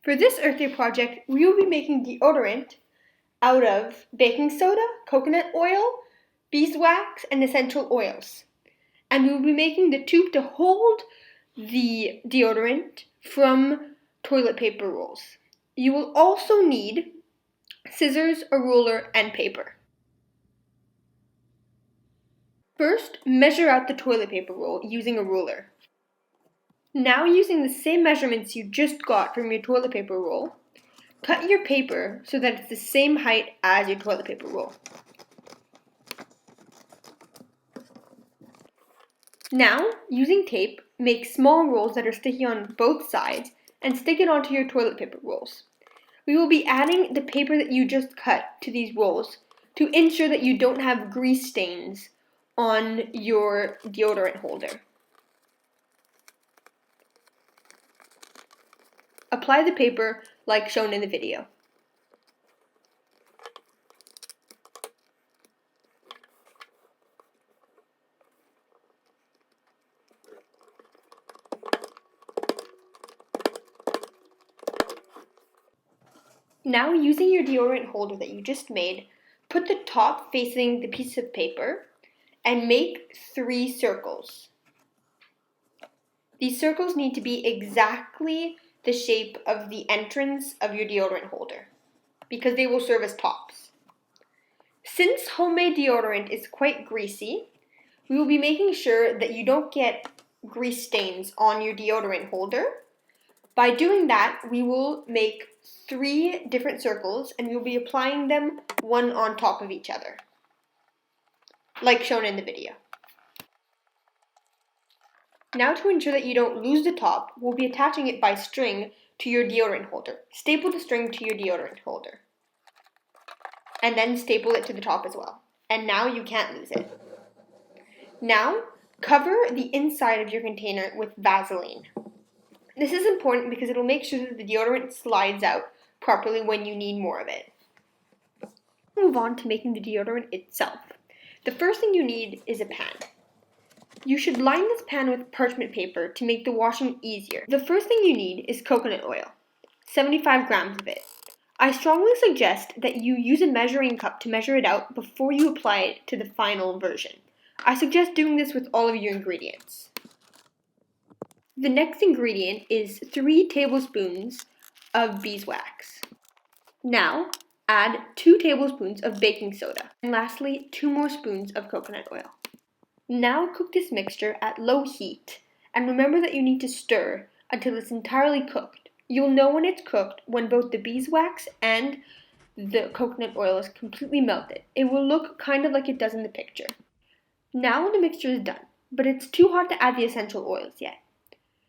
For this Earth Day project, we will be making deodorant out of baking soda, coconut oil, beeswax, and essential oils. And we will be making the tube to hold the deodorant from toilet paper rolls. You will also need scissors, a ruler, and paper. First, measure out the toilet paper roll using a ruler. Now, using the same measurements you just got from your toilet paper roll, cut your paper so that it's the same height as your toilet paper roll. Now, using tape, make small rolls that are sticky on both sides and stick it onto your toilet paper rolls. We will be adding the paper that you just cut to these rolls to ensure that you don't have grease stains on your deodorant holder. Apply the paper like shown in the video. Now, using your deodorant holder that you just made, put the top facing the piece of paper and make 3 circles. These circles need to be exactly the shape of the entrance of your deodorant holder because they will serve as tops. Since homemade deodorant is quite greasy, we will be making sure that you don't get grease stains on your deodorant holder. By doing that, we will make 3 different circles and we'll be applying them one on top of each other, like shown in the video. Now, to ensure that you don't lose the top, we'll be attaching it by string to your deodorant holder. Staple the string to your deodorant holder. And then staple it to the top as well. And now you can't lose it. Now, cover the inside of your container with Vaseline. This is important because it will make sure that the deodorant slides out properly when you need more of it. Move on to making the deodorant itself. The first thing you need is a pan. You should line this pan with parchment paper to make the washing easier. The first thing you need is coconut oil, 75 grams of it. I strongly suggest that you use a measuring cup to measure it out before you apply it to the final version. I suggest doing this with all of your ingredients. The next ingredient is 3 tablespoons of beeswax. Now, add 2 tablespoons of baking soda. And lastly, 2 more spoons of coconut oil. Now cook this mixture at low heat, and remember that you need to stir until it's entirely cooked. You'll know when it's cooked when both the beeswax and the coconut oil is completely melted. It will look kind of like it does in the picture. Now the mixture is done, but it's too hot to add the essential oils yet.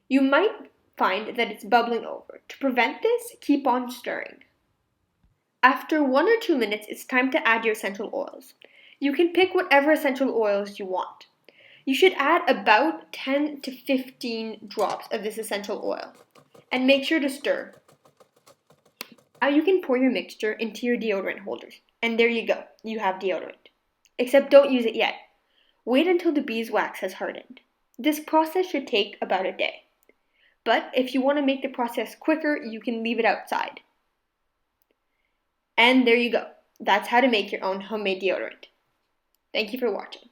You might find that it's bubbling over. To prevent this, keep on stirring. After 1 or 2 minutes, it's time to add your essential oils. You can pick whatever essential oils you want. You should add about 10 to 15 drops of this essential oil and make sure to stir. Now you can pour your mixture into your deodorant holders, and there you go, you have deodorant. Except don't use it yet. Wait until the beeswax has hardened. This process should take about a day. But if you want to make the process quicker, you can leave it outside. And there you go. That's how to make your own homemade deodorant. Thank you for watching.